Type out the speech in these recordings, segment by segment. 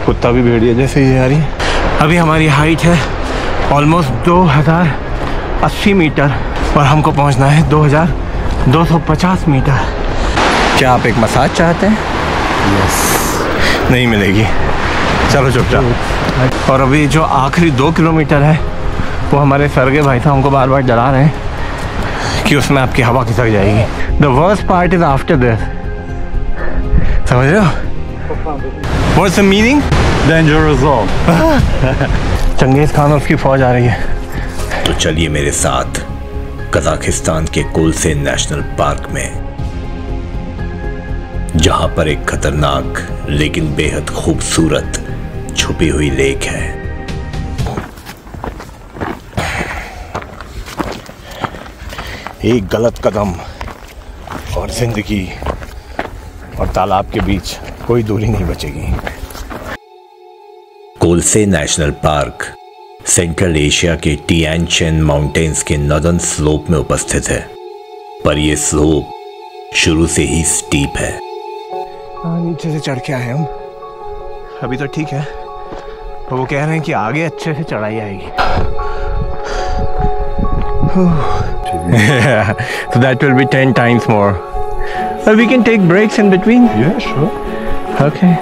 कुत्ता भी भेड़िया जैसे ही आ रही। अभी हमारी हाइट है ऑलमोस्ट 2080 मीटर और हमको पहुंचना है 2250 मीटर। क्या आप एक मसाज चाहते हैं? यस। नहीं मिलेगी, चलो चुपचाप। और अभी जो आखिरी 2 किलोमीटर है वो हमारे सरगे भाई साहब हमको बार बार डरा रहे हैं कि उसमें आपकी हवा खिसक जाएगी। The worst part is after this, समझ रहे हो? What's the meaning? Danger zone. Changez Khan और उसकी फौज आ रही है। तो चलिए मेरे साथ कजाकिस्तान के कोलसे नेशनल पार्क में, जहां पर एक खतरनाक लेकिन बेहद खूबसूरत छुपी हुई लेक है। एक गलत कदम और जिंदगी और तालाब के बीच कोई दूरी नहीं बचेगी। Kolse national park central Asia के टियानचेन माउंटेन्स के नॉर्दर्न स्लोप में उपस्थित है, पर यह स्लोप शुरू से ही स्टीप है। नीचे से चढ़ के आए हम, अभी तो ठीक है, तो वो कह रहे हैं कि आगे अच्छे से चढ़ाई आएगी। So that will be 10 times more. But we can take breaks in between. Yeah, sure. Okay.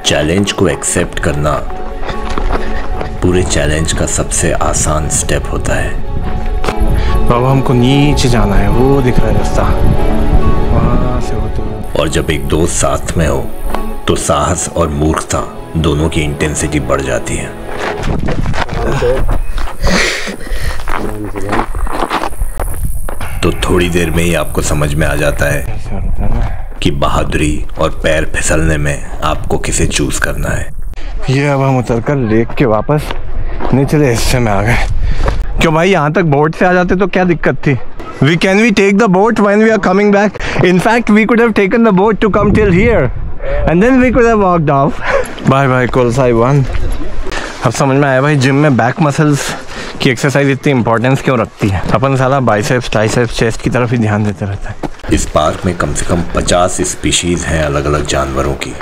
Challenge को एक्सेप्ट करना पूरे चैलेंज का सबसे आसान स्टेप होता है। बाबा हमको नीचे जाना है, वो दिख रहा है रास्ता, वहाँ से होते हुए। और जब एक दोस्त साथ में हो तो साहस और मूर्खता दोनों की इंटेंसिटी बढ़ जाती है। तो थोड़ी देर में ही आपको समझ में आ जाता है कि बहादुरी और पैर फिसलने में आपको किसे चूज करना है। ये अब हम उतरकर लेक के वापस निचले हिस्से में आ गए। क्यों भाई, यहाँ तक बोट से आ जाते तो क्या दिक्कत थी? Can we take the boat when we are coming back? In fact, we could have taken the boat to come till here, and then we could have walked off. Bye bye कोलसाई 1। अब समझ में आया भाई, gym में back muscles की exercise इतनी importance क्यों रखती है। अपन साला बाइसेप्स, ट्राइसेप्स, चेस्ट की तरफ ही ध्यान देते रहता है। इस पार्क में कम से कम 50 स्पीशीज हैं अलग अलग जानवरों की,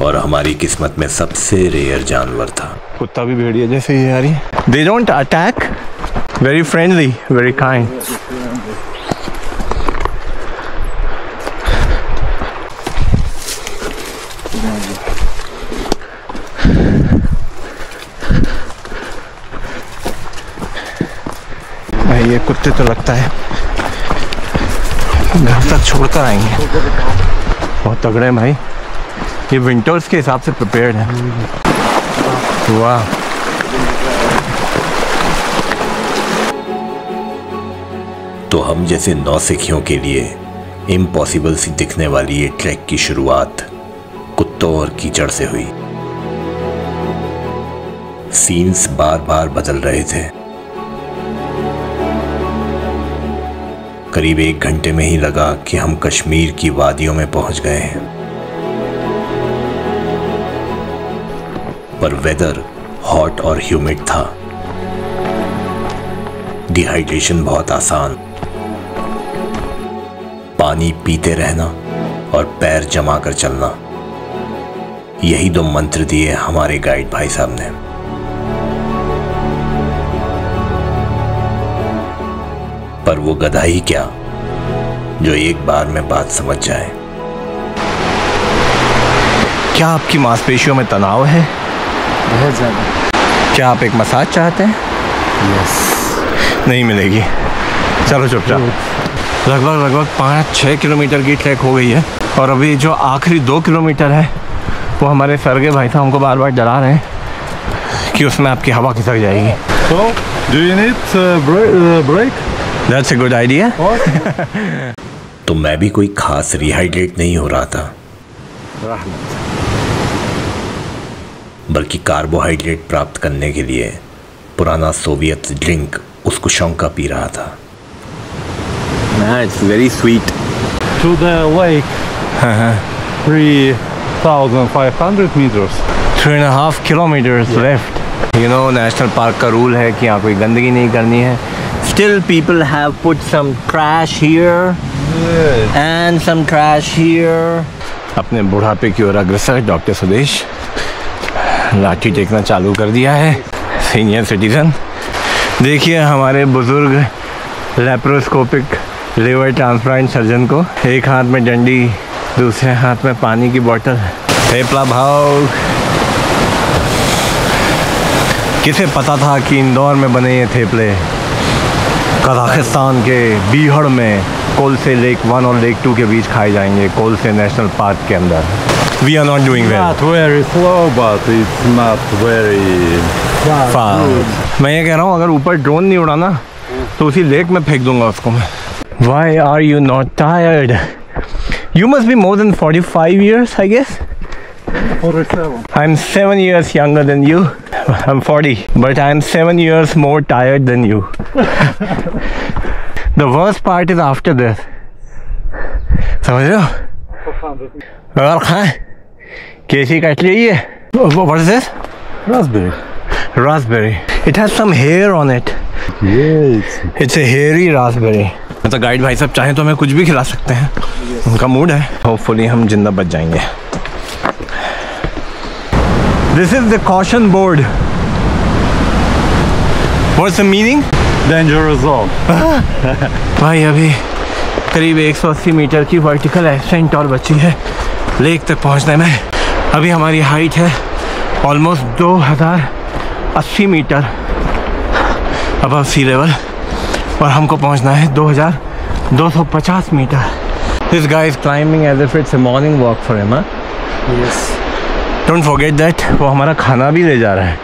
और हमारी किस्मत में सबसे रेयर जानवर था। कुत्ता भी भेड़िया जैसे ही आ रही। They don't attack, very friendly, very kind. भाई ये कुत्ते तो लगता है घर तक छोड़कर आएंगे, बहुत तगड़े हैं भाई। ये विंटर्स के हिसाब से प्रिपेयर्ड है। वाह, तो हम जैसे नौसिखियों के लिए इम्पॉसिबल सी दिखने वाली ये ट्रैक की शुरुआत कुत्तों और कीचड़ से हुई। सीन्स बार बार बदल रहे थे। करीब 1 घंटे में ही लगा कि हम कश्मीर की वादियों में पहुंच गए हैं, पर वेदर हॉट और ह्यूमिड था। डिहाइड्रेशन बहुत आसान, पानी पीते रहना और पैर जमा कर चलना, यही 2 मंत्र दिए हमारे गाइड भाई साहब ने। पर वो गधा ही क्या जो एक बार में बात समझ जाए। क्या आपकी मांसपेशियों में तनाव है? बहुत ज़्यादा। क्या आप एक मसाज चाहते हैं? यस। नहीं मिलेगी, चलो चुपचाप। लगभग 5-6 किलोमीटर की ट्रैक हो गई है और अभी जो आखिरी 2 किलोमीटर है वो हमारे सरगे भाई साहब हमको बार बार डरा रहे हैं कि उसमें आपकी हवा खिसक जाएगी। So, do you need break? That's a good idea. तो मैं भी कोई खास रिहाइड्रेट नहीं हो रहा था, बल्कि कार्बोहाइड्रेट प्राप्त करने के लिए पुराना सोवियत ड्रिंक उसकुशोंका पी रहा था। It's very sweet. To the lake. 3,500 meters. 3.5 kilometers left. You know, national park का रूल है कि यहाँ कोई गंदगी नहीं करनी है। Still people have put some trash here and some trash here. अपने बुढ़ापे की ओर अग्रसर डॉक्टर सुदेश लाठी टेकना चालू कर दिया है। सीनियर सिटीजन, देखिए हमारे बुजुर्ग लेप्रोस्कोपिक लिवर ट्रांसप्लांट सर्जन को, एक हाथ में डंडी, दूसरे हाथ में पानी की बोतल। थेपला भाव। किसे पता था कि इंदौर में बने ये थेपले कजाकिस्तान के बीहड़ में कोलसे लेक 1 और लेक 2 के बीच खाए जाएंगे, कोलसे नेशनल पार्क के अंदर। We are not doing well. Not very slow, but it's not very fast. मैं ये कह रहा हूँ, अगर ऊपर ड्रोन नहीं उड़ा ना तो उसी लेक में फेंक दूंगा उसको मैं। Why are you not tired? You must be more than 45 years, I guess. 47. I'm 7 years younger than you. I'm 40, but I'm 7 years more tired than you. The worst part is after this. समझ रहे हो? और खाएं, कैसी cutlery है? What is this? Raspberry. Raspberry. It has some hair on it. Yes. It's a hairy raspberry. तो guide भाई साहब चाहें तो हमें कुछ भी खिला सकते हैं, उनका मूड है। होपफुली हम जिंदा बच जाएंगे। This is the caution board. What's the meaning? Dangerous zone. भाई अभी करीब 180 मीटर की वर्टिकल एसेंट और बची है लेक तक पहुंचने में। अभी हमारी हाइट है almost 2080 metre above sea level, और हमको पहुंचना है 2250 metre. This guy is climbing as if it's a morning walk for him, huh? Yes. Don't forget that वो हमारा खाना भी ले जा रहा है,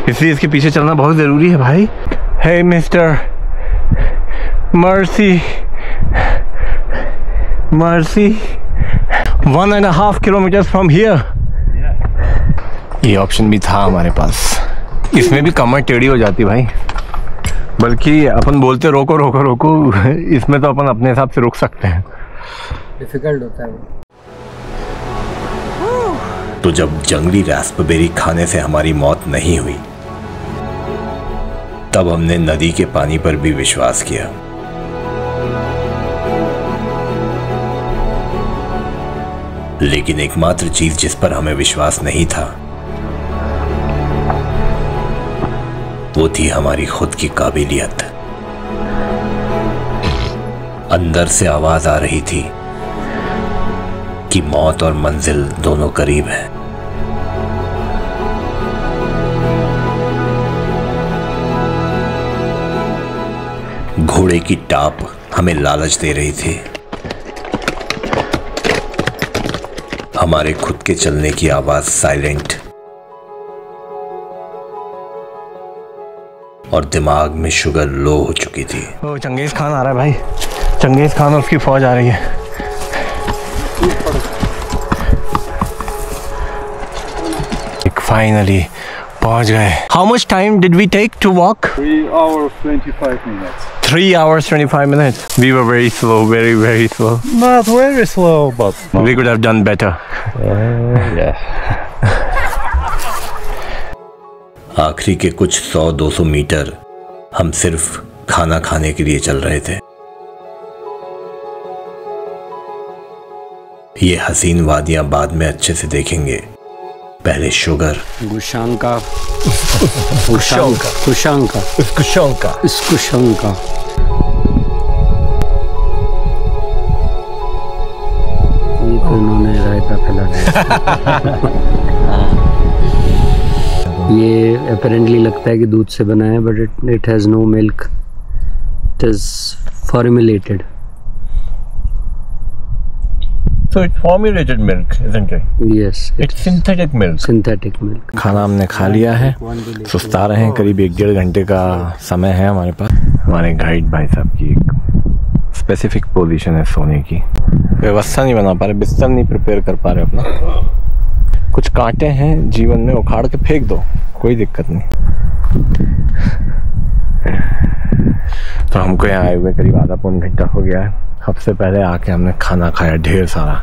इसलिए इसके पीछे चलना बहुत ज़रूरी है भाई। Hey Mr. Mercy, Mercy, 1.5 kilometers from here. ये ऑप्शन भी था हमारे पास, इसमें भी कमर टेढ़ी हो जाती भाई। बल्कि अपन बोलते रोको रोको रोको, इसमें तो अपन अपने हिसाब से रुक सकते हैं। डिफिकल्ट होता है वो। तो जब जंगली रास्पबेरी खाने से हमारी मौत नहीं हुई, तब हमने नदी के पानी पर भी विश्वास किया। लेकिन एकमात्र चीज जिस पर हमें विश्वास नहीं था, वो थी हमारी खुद की काबिलियत। अंदर से आवाज आ रही थी कि मौत और मंजिल दोनों करीब हैं। घोड़े की टाप हमें लालच दे रही थी। हमारे खुद के चलने की आवाज साइलेंट, और दिमाग में शुगर लो हो चुकी थी। ओ चंगेज खान आ रहा है भाई, चंगेज खान और उसकी फौज आ रही है। फाइनली पहुंच गए। How much time did we take to walk? 3 hours 25 minutes. 3 hours 25 minutes. We were very slow, very very slow. Not very slow, but We could have done better. yeah. आखिरी के कुछ 100-200 मीटर हम सिर्फ खाना खाने के लिए चल रहे थे। ये हसीन वादियां बाद में अच्छे से देखेंगे, पहले शुगर। गुशांका कुशांका कुशांका Uskushanka. स्कुशंका। ये तो इन्होंने रायता फैला दिया। ये अपेरेंटली लगता है कि दूध से बना है, but it has no milk, it is formulated. So it's formulated milk, isn't it? Yes, It's synthetic milk. Synthetic milk. खाना हमने खा लिया है, सुस्ता रहे हैं। करीब 1-1.5 घंटे का समय है हमारे पास। हमारे गाइड भाई साहब की एक स्पेसिफिक पोजीशन है सोने की। व्यवस्था नहीं बना पा रहे, बिस्तर नहीं प्रिपेयर कर पा रहे अपना। कुछ कांटे हैं जीवन में, उखाड़ के फेंक दो, कोई दिक्कत नहीं। तो हमको यहाँ आए हुए करीब आधा-पौन घंटा हो गया है। सबसे पहले आके हमने खाना खाया ढेर सारा,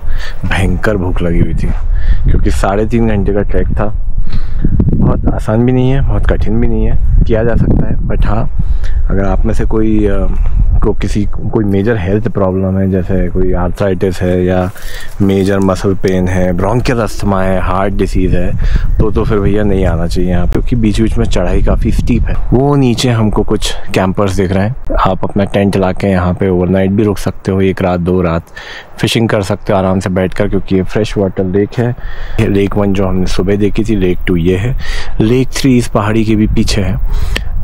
भयंकर भूख लगी हुई थी, क्योंकि 3.5 घंटे का ट्रैक था। बहुत आसान भी नहीं है, बहुत कठिन भी नहीं है, किया जा सकता है। बट हाँ, अगर आप में से कोई को किसी कोई मेजर हेल्थ प्रॉब्लम है, जैसे कोई आर्थराइटिस है या मेजर मसल पेन है, ब्रोंकियल अस्थमा है, हार्ट डिसीज़ है, तो फिर भैया नहीं आना चाहिए यहाँ पे, क्योंकि बीच बीच में चढ़ाई काफ़ी स्टीप है। वो नीचे हमको कुछ कैंपर्स दिख रहे हैं। आप अपना टेंट ला के यहाँ पे ओवरनाइट भी रुक सकते हो, 1 रात 2 रात फिशिंग कर सकते हो आराम से बैठकर, क्योंकि ये फ्रेश वाटर लेक है। लेक 1 जो हमने सुबह देखी थी, लेक 2 ये है, लेक 3 इस पहाड़ी के भी पीछे है,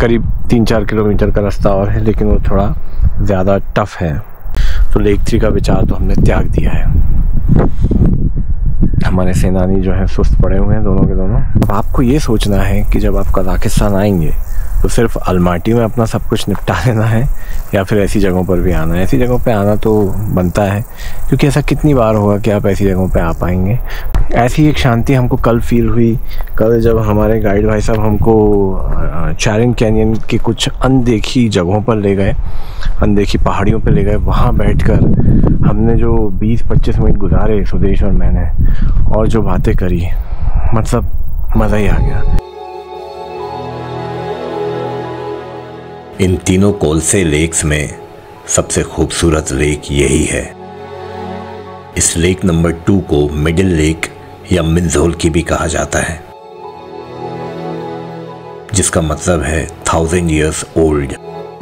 करीब 3-4 किलोमीटर का रास्ता और है, लेकिन वो थोड़ा ज़्यादा टफ है। तो लेक 3 का विचार तो हमने त्याग दिया है। हमारे सेनानी जो है सुस्त पड़े हुए हैं दोनों के दोनों। अब आपको ये सोचना है कि जब आप कजाकिस्तान आएंगे तो सिर्फ अलमाटी में अपना सब कुछ निपटा लेना है या फिर ऐसी जगहों पर भी आना है। ऐसी जगहों पे आना तो बनता है, क्योंकि ऐसा कितनी बार होगा कि आप ऐसी जगहों पे आ पाएंगे। ऐसी एक शांति हमको कल फील हुई, कल जब हमारे गाइड भाई साहब हमको चारिंग कैनियन की कुछ अनदेखी जगहों पर ले गए, अनदेखी पहाड़ियों पर ले गए। वहाँ बैठकर हमने जो 20-25 मिनट गुजारे सुदेश और मैंने, और जो बातें करी, मतलब मज़ा ही आ गया। इन तीनों कोलसे लेक्स में सबसे खूबसूरत लेक यही है। इस लेक नंबर 2 को मिडिल लेक या मिंजोल की भी कहा जाता है, जिसका मतलब है 1000 years old,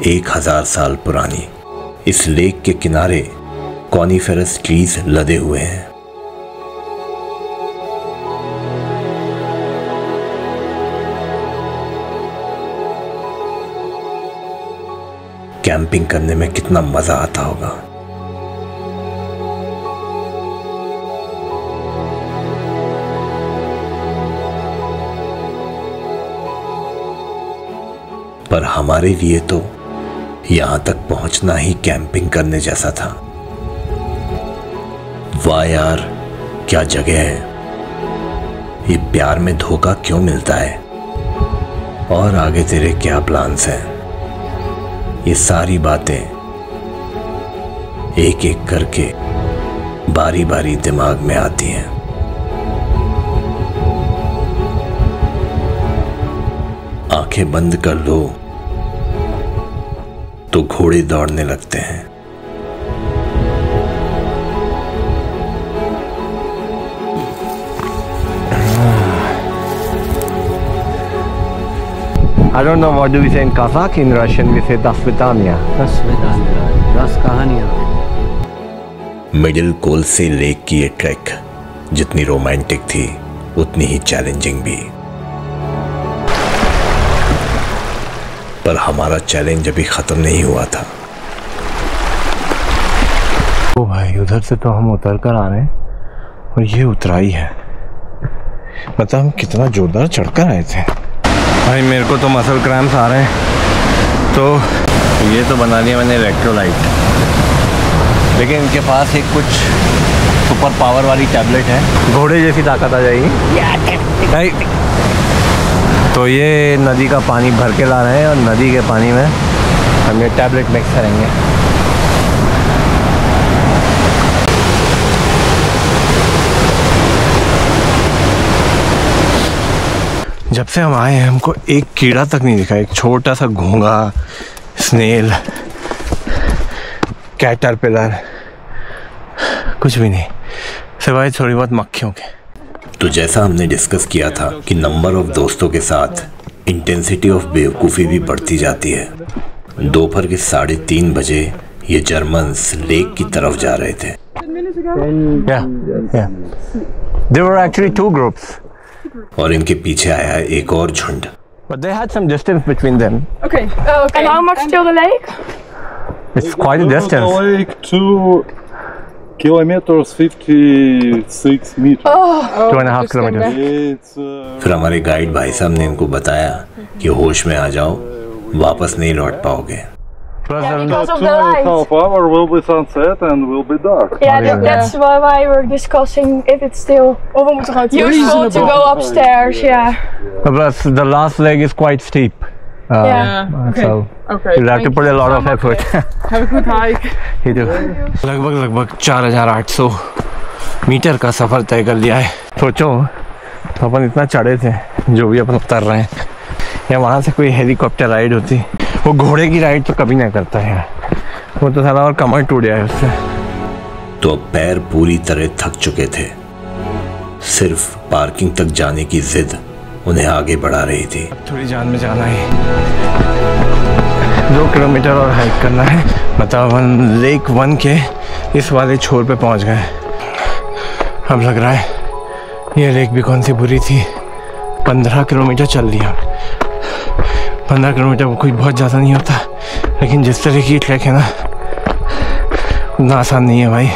1000 साल पुरानी। इस लेक के किनारे कॉनिफेरस ट्रीज लदे हुए हैं। कैंपिंग करने में कितना मजा आता होगा। पर हमारे लिए तो यहां तक पहुंचना ही कैंपिंग करने जैसा था। वाह यार, क्या जगह है। ये प्यार में धोखा क्यों मिलता है, और आगे तेरे क्या प्लान्स हैं। ये सारी बातें एक एक करके बारी बारी दिमाग में आती हैं। आंखें बंद कर लो तो घोड़े दौड़ने लगते हैं। I don't know what do we say in Kazakh. In Russian we say "До свидания." Das Vedanya, das कहानियाँ। मिडिल कोलसे लेक की ये ट्रैक जितनी रोमांटिक थी उतनी ही चैलेंजिंग भी। पर हमारा चैलेंज अभी खत्म नहीं हुआ था। ओ भाई, उधर से तो हम उतर कर आ रहे हैं और ये उतराई है। मतलब हम कितना जोरदार चढ़कर आए थे। भाई मेरे को तो मसल क्रैम्प्स आ रहे हैं, तो ये तो बना लिया मैंने इलेक्ट्रोलाइट, लेकिन इनके पास एक कुछ सुपर पावर वाली टैबलेट है, घोड़े जैसी ताकत आ जाएगी भाई। तो ये नदी का पानी भर के ला रहे हैं और नदी के पानी में हम ये टैबलेट मिक्स करेंगे। जब से हम आए हैं हमको एक कीड़ा तक नहीं दिखा, एक छोटा सा घोंगा, स्नेल, कैटरपिलर, कुछ भी नहीं, सिवाय थोड़ी बहुत मक्खियों के। तो जैसा हमने डिस्कस किया था कि नंबर ऑफ दोस्तों के साथ इंटेंसिटी ऑफ बेवकूफ़ी भी बढ़ती जाती है। दोपहर के 3:30 बजे ये जर्मन्स लेक की तरफ जा रहे थे। There were actually 2 groups. और इनके पीछे आया एक और झुंड। But they had some distance between them. Okay. Okay. And how much till the lake? It's quite a distance. The lake 2 kilometers 56 meters. 2.5 kilometers. It's फिर हमारे गाइड भाई साहब ने इनको बताया कि होश में आ जाओ, वापस नहीं लौट पाओगे। Yeah, because of the 2.5 light. hours will be sunset and will be dark. Yeah, that's why we were discussing if it's still useful to go upstairs. Yeah. Plus the last leg is quite steep. So Okay. you'll have to put a lot of effort. Have a good hike. You do. लगभग 4800 metre का सफर तय कर लिया है। सोचो तो अपन इतना चढ़े थे, जो भी अपन उतर रहे हैं, या वहाँ से कोई हेलीकॉप्टर राइड होती। वो घोड़े की राइड तो कभी ना करता है, वो तो साला और कमर टूट गया है उससे। तो अब पैर पूरी तरह थक चुके थे। सिर्फ पार्किंग तक जाने की जिद उन्हें आगे बढ़ा रही थी। थोड़ी जान में जाना है, 2 किलोमीटर और हाइक करना है। मतलब हम लेक 1 के इस वाले छोर पे पहुंच गए। अब लग रहा है ये लेक भी कौन सी बुरी थी। 15 किलोमीटर चल लिया। 15 किलोमीटर कोई बहुत ज़्यादा नहीं होता, लेकिन जिस तरह की ट्रैक है ना उतना आसान नहीं है भाई।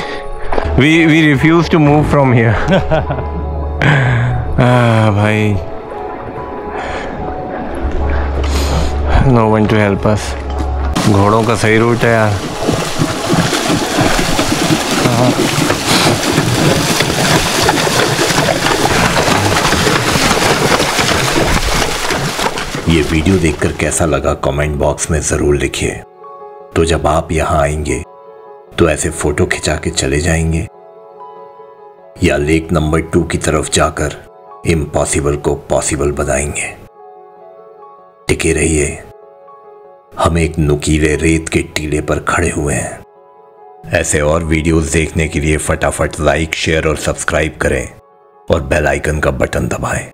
We refuse to move from here. भाई no one to help us. घोड़ों का सही रूट है यार। ये वीडियो देखकर कैसा लगा कमेंट बॉक्स में ज़रूर लिखिए। तो जब आप यहाँ आएंगे तो ऐसे फोटो खिंचा के चले जाएंगे या लेक नंबर 2 की तरफ जाकर इम्पॉसिबल को पॉसिबल बनाएंगे। टिके रहिए, हम एक नुकीले रेत के टीले पर खड़े हुए हैं। ऐसे और वीडियोस देखने के लिए फटाफट लाइक, शेयर और सब्सक्राइब करें और बेल आइकन का बटन दबाएं।